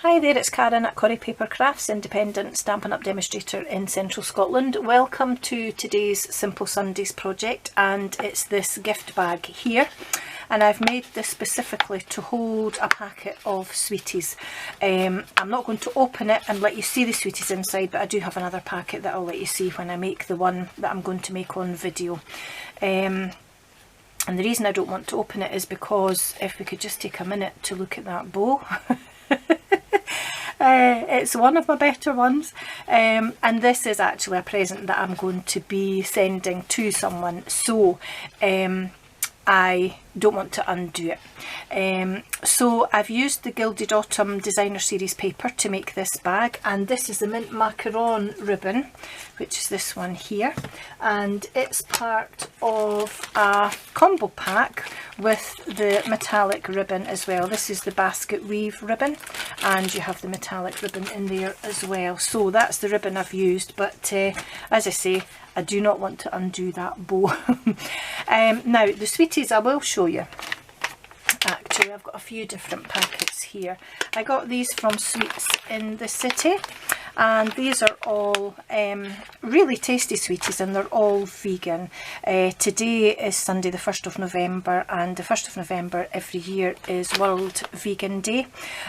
Hi there, it's Karen at Corrie Paper Crafts, independent Stampin' Up demonstrator in central Scotland. Welcome to today's Simple Sundays project, and it's this gift bag here. And I've made this specifically to hold a packet of sweeties. I'm not going to open it and let you see the sweeties inside, but I do have another packet that I'll let you see when I make the one that I'm going to make on video. And the reason I don't want to open it is because if we could just take a minute to look at that bow. It's one of my better ones, and this is actually a present that I'm going to be sending to someone, so I don't want to undo it. So I've used the Gilded Autumn Designer Series paper to make this bag, and this is the Mint Macaron ribbon, which is this one here, and it's part of a combo pack with the metallic ribbon as well. This is the basket weave ribbon, and you have the metallic ribbon in there as well. So that's the ribbon I've used, but as I say, I do not want to undo that bow. Now the sweeties I will show you. Actually, I've got a few different packets here. I got these from Sweets in the City, and these are all really tasty sweeties, and they're all vegan. Today is Sunday the 1st of November, and the 1st of November every year is World Vegan Day,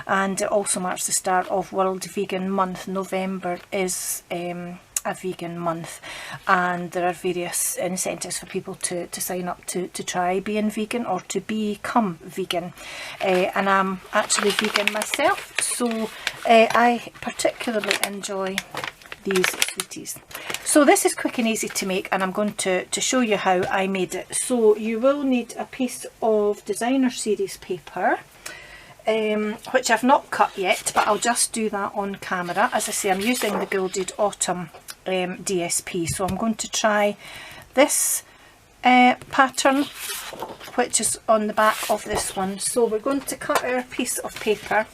and it also marks the start of World Vegan Month. November is a vegan month, and there are various incentives for people to sign up to try being vegan or to become vegan, and I'm actually vegan myself, so I particularly enjoy these sweeties. So this is quick and easy to make, and I'm going to show you how I made it. So you will need a piece of Designer Series paper, which I've not cut yet, but I'll just do that on camera. As I say, I'm using the Gilded Autumn DSP, so I'm going to try this pattern, which is on the back of this one. So we're going to cut our piece of paper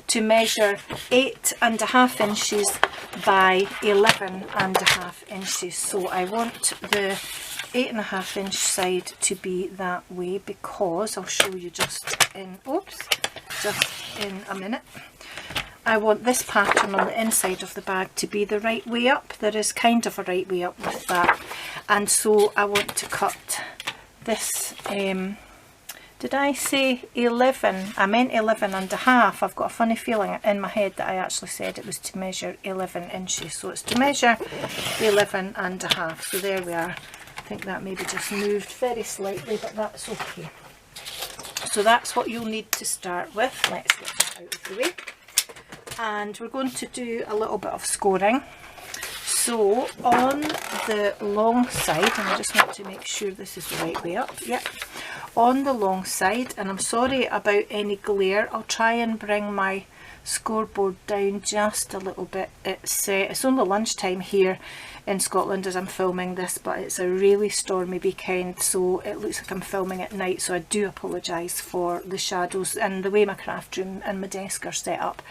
to measure 8.5 inches by 11.5 inches. So I want the 8.5 inch side to be that way, because I'll show you just in a minute. I want this pattern on the inside of the bag to be the right way up. There is kind of a right way up with that, and so I want to cut this. Did I say 11? I meant 11.5. I've got a funny feeling in my head that I actually said it was to measure 11 inches. So it's to measure 11.5. So there we are. I think that maybe just moved very slightly, but that's okay. So that's what you'll need to start with. Let's get that out of the way. And we're going to do a little bit of scoring. So on the long side, and I just want to make sure this is the right way up. Yep. On the long side, and I'm sorry about any glare, I'll try and bring my scoreboard down just a little bit. It's only lunchtime here in Scotland as I'm filming this, but it's a really stormy weekend, so it looks like I'm filming at night, so I do apologise for the shadows, and the way my craft room and my desk are set up,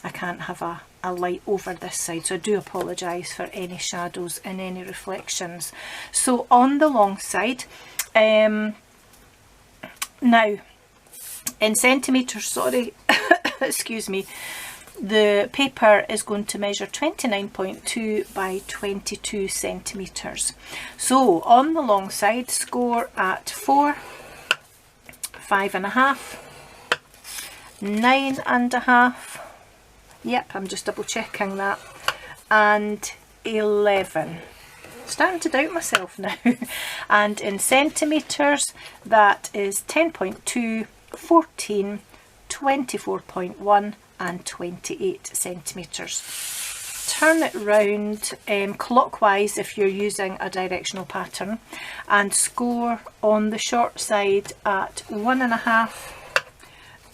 I can't have a light over this side, so I do apologise for any shadows and any reflections. So on the long side, now in centimetres, sorry, excuse me, the paper is going to measure 29.2 by 22 centimetres. So on the long side, score at 4, 5.5, 9.5, yep, I'm just double checking that, and 11. Starting to doubt myself now. And in centimetres, that is 10.2, 14, 24.1 and 28 centimetres. Turn it round clockwise if you're using a directional pattern, and score on the short side at 1.5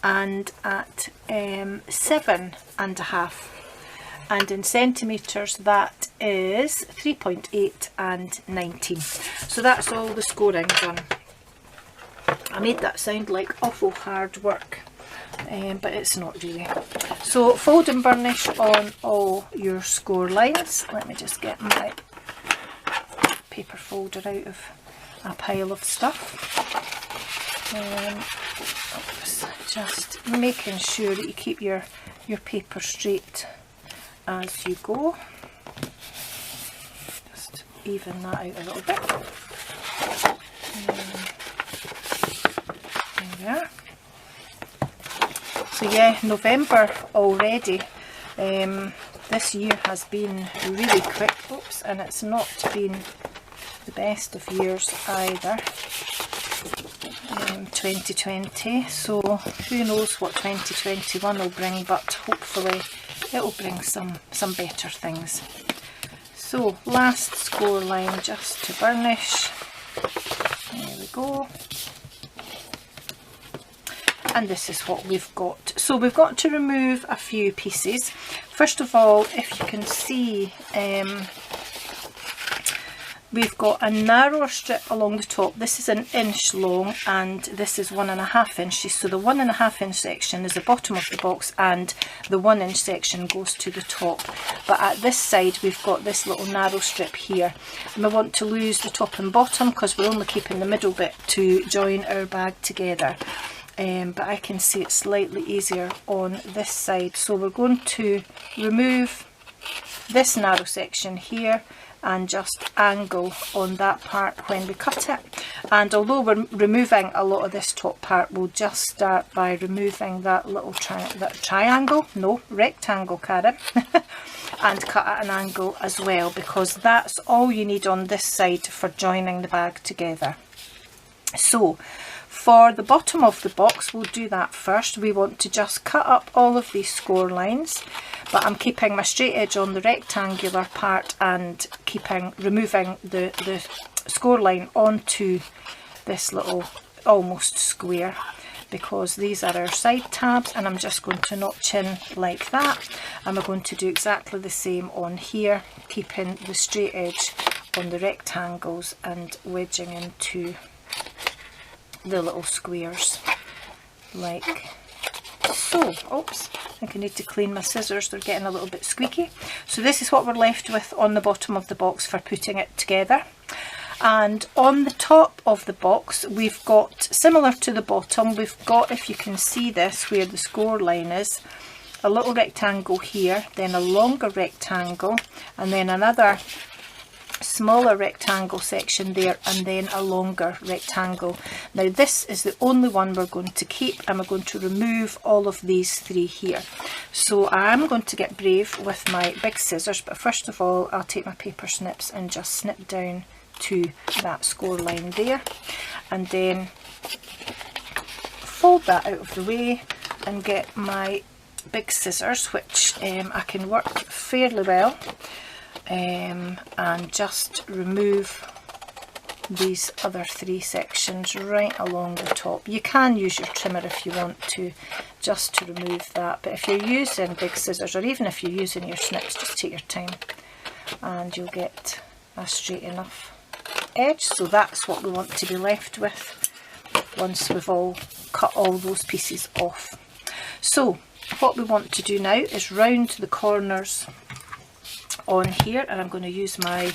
and at 7.5. And in centimetres, that is 3.8 and 19. So that's all the scoring done. I made that sound like awful hard work, but it's not really. So fold and burnish on all your score lines. Let me just get my paper folder out of a pile of stuff. Oops, just making sure that you keep your paper straight as you go. Just even that out a little bit. There we are. So yeah, November already. This year has been really quick. Oops, and it's not been the best of years either. 2020, so who knows what 2021 will bring, but hopefully it will bring some better things. So last score line just to burnish. There we go. And this is what we've got. So we've got to remove a few pieces. First of all, if you can see, we've got a narrower strip along the top. This is 1 inch long and this is 1.5 inches. So the 1.5 inch section is the bottom of the box and the 1 inch section goes to the top. But at this side we've got this little narrow strip here. And we want to lose the top and bottom because we're only keeping the middle bit to join our bag together. But I can see it's slightly easier on this side. So we're going to remove this narrow section here and just angle on that part when we cut it. And although we're removing a lot of this top part, we'll just start by removing that little rectangle carrot and cut at an angle as well, because that's all you need on this side for joining the bag together. So for the bottom of the box, we'll do that first. We want to just cut up all of these score lines, but I'm keeping my straight edge on the rectangular part and removing the score line onto this little almost square, because these are our side tabs, and I'm just going to notch in like that. And we're going to do exactly the same on here, keeping the straight edge on the rectangles and wedging into the little squares like so. Oops, I think I need to clean my scissors, they're getting a little bit squeaky. So this is what we're left with on the bottom of the box for putting it together. And on the top of the box we've got, similar to the bottom, we've got, if you can see this where the score line is, a little rectangle here, then a longer rectangle, and then another smaller rectangle section there, and then a longer rectangle. Now this is the only one we're going to keep, and we're going to remove all of these three here. So I'm going to get brave with my big scissors, but first of all I'll take my paper snips and just snip down to that score line there, and then fold that out of the way and get my big scissors, which I can work fairly well, and just remove these other three sections right along the top. You can use your trimmer if you want to, just to remove that, but if you're using big scissors, or even if you're using your snips, just take your time and you'll get a straight enough edge. So that's what we want to be left with once we've all cut all those pieces off. So what we want to do now is round the corners on here, and I'm going to use my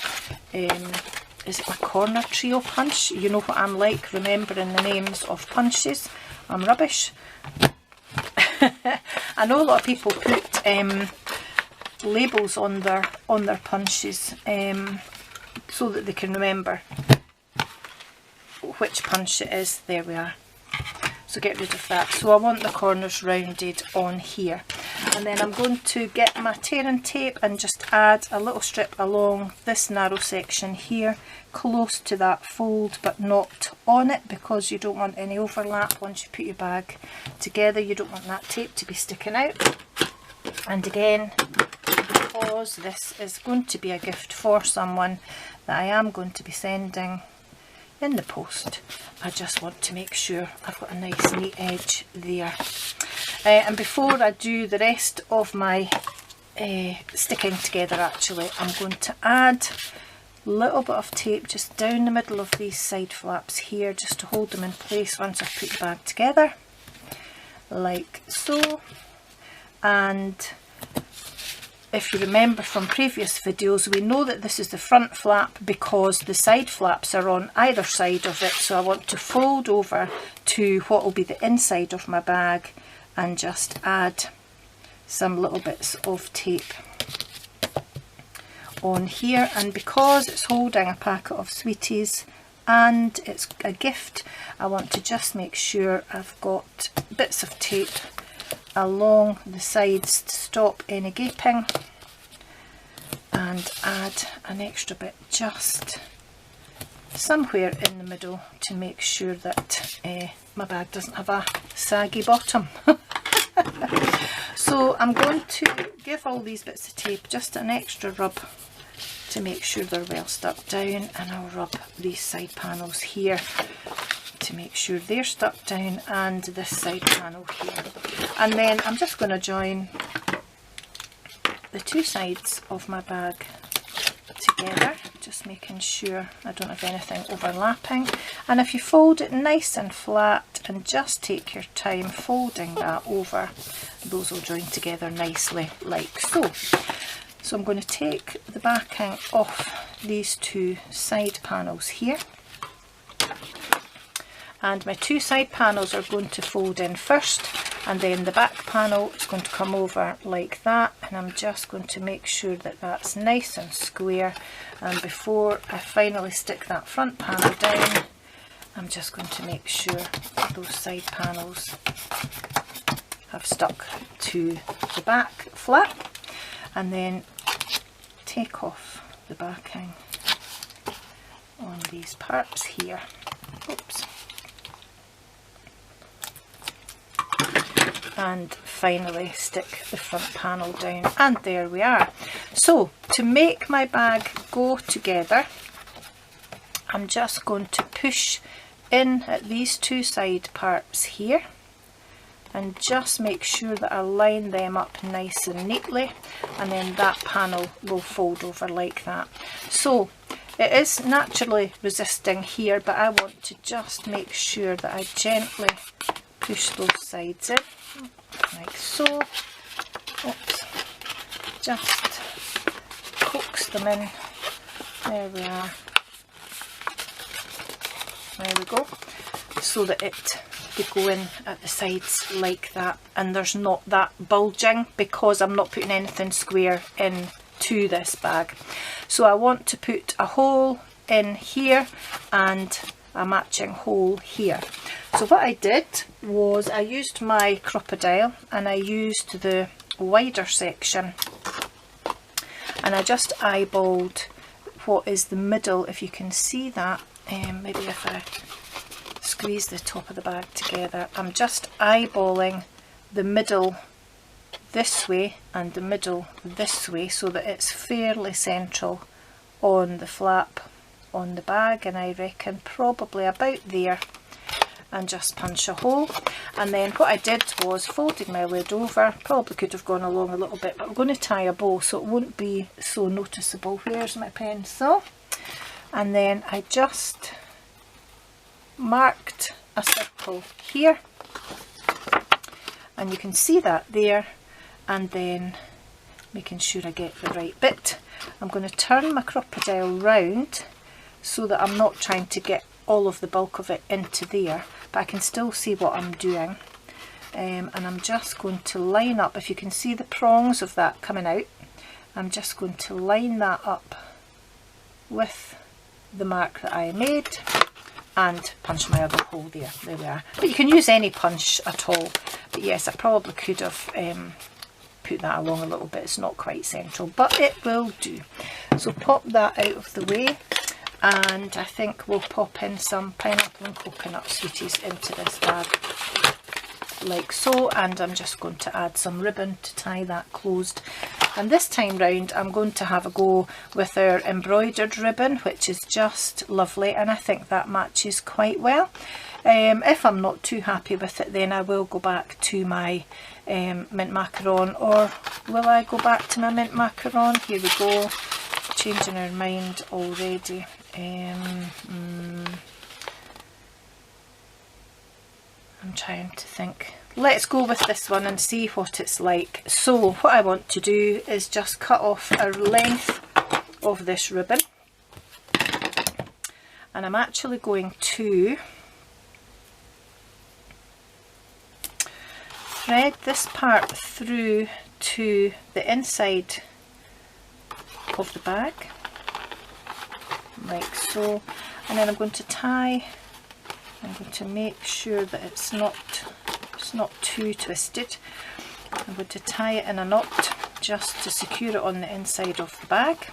is it my corner trio punch? You know what I'm like, remembering the names of punches. I'm rubbish. I know a lot of people put labels on their punches so that they can remember which punch it is. There we are. So get rid of that. So I want the corners rounded on here, and then I'm going to get my tearing tape and just add a little strip along this narrow section here, close to that fold but not on it, because you don't want any overlap once you put your bag together. You don't want that tape to be sticking out. And again, because this is going to be a gift for someone that I am going to be sending in the post, I just want to make sure I've got a nice neat edge there. And before I do the rest of my sticking together, actually, I'm going to add a little bit of tape just down the middle of these side flaps here, just to hold them in place once I've put the bag together, like so. And if you remember from previous videos, we know that this is the front flap because the side flaps are on either side of it. So I want to fold over to what will be the inside of my bag and just add some little bits of tape on here. And because it's holding a packet of sweeties and it's a gift, I want to just make sure I've got bits of tape along the sides to stop any gaping, and add an extra bit just somewhere in the middle to make sure that my bag doesn't have a saggy bottom. So I'm going to give all these bits of tape just an extra rub to make sure they're well stuck down, and I'll rub these side panels here to make sure they're stuck down, and this side panel here. And then I'm just going to join the two sides of my bag together, just making sure I don't have anything overlapping. And if you fold it nice and flat and just take your time folding that over, those will join together nicely like so. So I'm going to take the backing off these two side panels here, and my two side panels are going to fold in first, and then the back panel is going to come over like that, and I'm just going to make sure that that's nice and square. And before I finally stick that front panel down, I'm just going to make sure those side panels have stuck to the back flap, and then take off the backing on these parts here. Oops. And finally stick the front panel down, and there we are. So to make my bag go together, I'm just going to push in at these two side parts here and just make sure that I line them up nice and neatly, and then that panel will fold over like that. So it is naturally resisting here, but I want to just make sure that I gently push those sides in like so. Oops. Just coax them in. There we are. There we go. So that they go in at the sides like that, and there's not that bulging because I'm not putting anything square in to this bag. So I want to put a hole in here and a matching hole here. So what I did was I used my crocodile and I used the wider section, and I just eyeballed what is the middle, if you can see that. Maybe if I squeeze the top of the bag together, I'm just eyeballing the middle this way and the middle this way so that it's fairly central on the flap on the bag, and I reckon probably about there, and just punch a hole. And then what I did was folded my lid over, probably could have gone along a little bit, but I'm going to tie a bow so it won't be so noticeable. Where's my pencil? And then I just marked a circle here, and you can see that there, and then making sure I get the right bit. I'm going to turn my crocodile round so that I'm not trying to get all of the bulk of it into there, but I can still see what I'm doing. And I'm just going to line up, if you can see the prongs of that coming out, I'm just going to line that up with the mark that I made and punch my other hole there. There we are. But you can use any punch at all. But yes, I probably could have put that along a little bit. It's not quite central, but it will do. So pop that out of the way, and I think we'll pop in some pineapple and coconut sweeties into this bag like so, and I'm just going to add some ribbon to tie that closed. And this time round I'm going to have a go with our embroidered ribbon, which is just lovely, and I think that matches quite well. If I'm not too happy with it, then I will go back to my mint macaron, or will I go back to my mint macaron? Here we go, changing our mind already. I'm trying to think let's go with this one and see what it's like. So what I want to do is just cut off a length of this ribbon, and I'm actually going to thread this part through to the inside of the bag, like so, and then I'm going to tie. I'm going to make sure that it's not too twisted. I'm going to tie it in a knot just to secure it on the inside of the bag,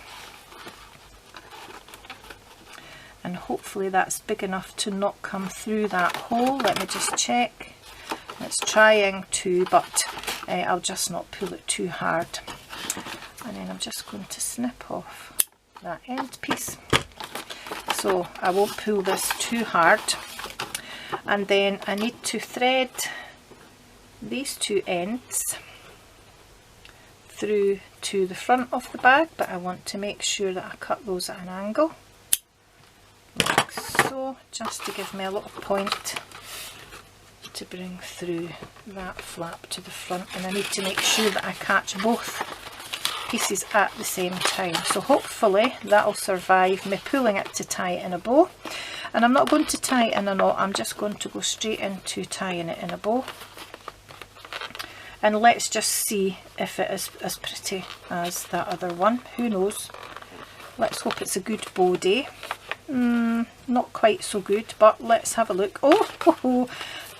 and hopefully that's big enough to not come through that hole. Let me just check. It's trying to, but I'll just not pull it too hard. And then I'm just going to snip off that end piece, so I won't pull this too hard. And then I need to thread these two ends through to the front of the bag, but I want to make sure that I cut those at an angle, like so, just to give me a little point to bring through that flap to the front. And I need to make sure that I catch both pieces at the same time, so hopefully that'll survive me pulling it to tie it in a bow. And I'm not going to tie it in a knot, I'm just going to go straight into tying it in a bow. And let's just see if it is as pretty as that other one. Who knows? Let's hope it's a good bow day. Not quite so good, but let's have a look. Oh,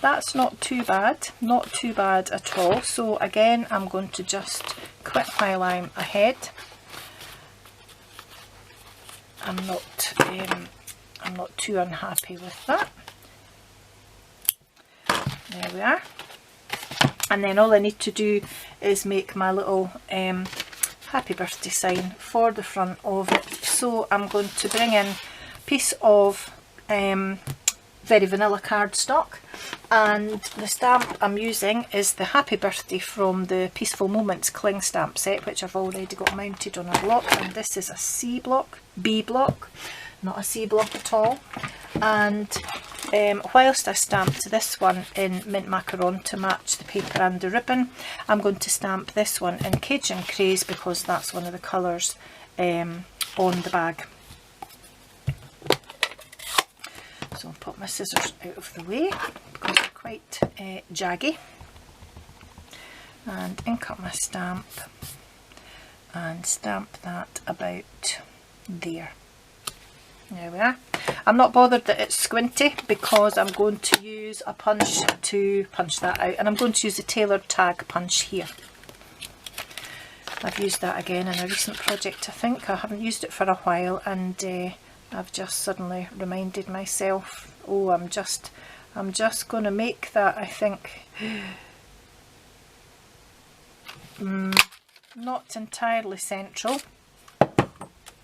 that's not too bad, not too bad at all. So again, I'm going to just quit while I'm ahead. I'm not too unhappy with that. There we are. And then all I need to do is make my little happy birthday sign for the front of it. So I'm going to bring in a piece of very vanilla cardstock, and the stamp I'm using is the Happy Birthday from the Peaceful Moments cling stamp set, which I've already got mounted on a block, and this is a C block, B block, not a C block at all. And whilst I stamped this one in mint macaron to match the paper and the ribbon, I'm going to stamp this one in Cajun Craze because that's one of the colours on the bag. So I'll put my scissors out of the way because they're quite jaggy, and ink up my stamp and stamp that about there. There we are. I'm not bothered that it's squinty because I'm going to use a punch to punch that out, and I'm going to use a tailored tag punch here. I've used that again in a recent project, I think. I haven't used it for a while, and I've just suddenly reminded myself, oh, I'm just going to make that, I think, not entirely central.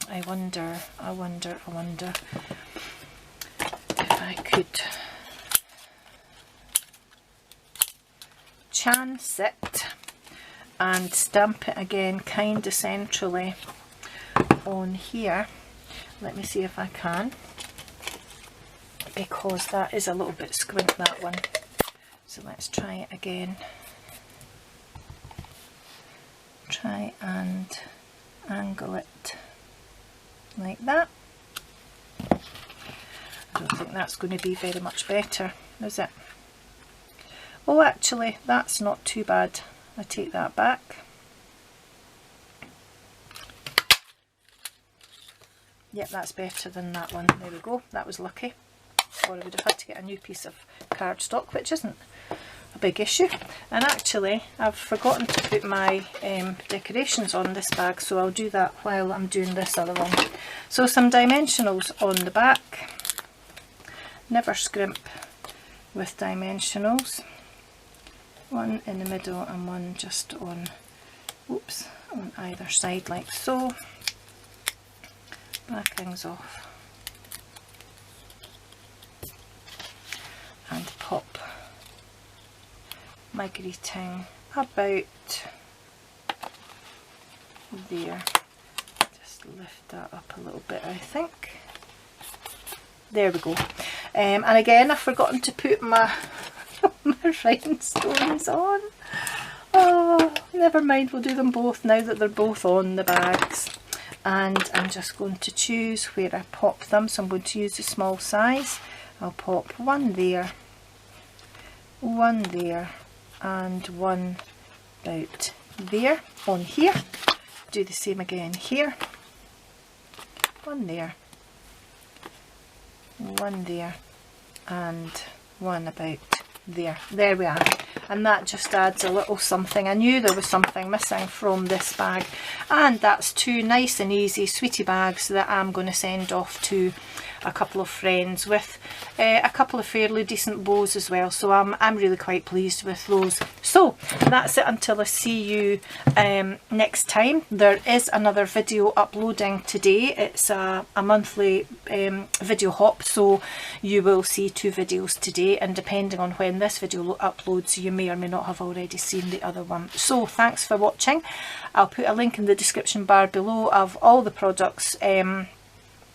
I wonder if I could chance it and stamp it again kind of centrally on here. Let me see if I can, because that is a little bit squint, that one. So let's try it again. Try and angle it like that. I don't think that's going to be very much better, is it? Oh, actually, that's not too bad. I take that back. Yep, that's better than that one. There we go. That was lucky. Or I would have had to get a new piece of cardstock, which isn't a big issue. And actually, I've forgotten to put my decorations on this bag, so I'll do that while I'm doing this other one. So some dimensionals on the back. Never scrimp with dimensionals. One in the middle and one just on, oops, on either side, like so. Backings off and pop my greeting about there. Just lift that up a little bit, I think. There we go. And again, I've forgotten to put my rhinestones on. Oh, never mind, we'll do them both now that they're both on the bags. And I'm just going to choose where I pop them, so I'm going to use the small size. I'll pop one there, and one about there on here. Do the same again here. One there, and one about there. There we are. And that just adds a little something. I knew there was something missing from this bag, and that's two nice and easy sweetie bags that I'm going to send off to a couple of friends with a couple of fairly decent bows as well. So I'm really quite pleased with those. So that's it until I see you next time. There is another video uploading today. It's a monthly video hop, so you will see 2 videos today, and depending on when this video uploads, you may or may not have already seen the other one. So thanks for watching. I'll put a link in the description bar below of all the products,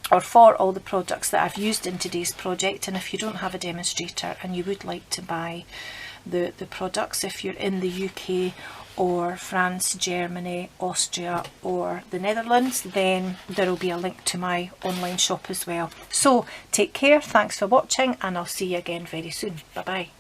or for all the products that I've used in today's project. And if you don't have a demonstrator and you would like to buy the products, if you're in the UK or France, Germany, Austria or the Netherlands, then there will be a link to my online shop as well. So take care, thanks for watching, and I'll see you again very soon. Bye bye.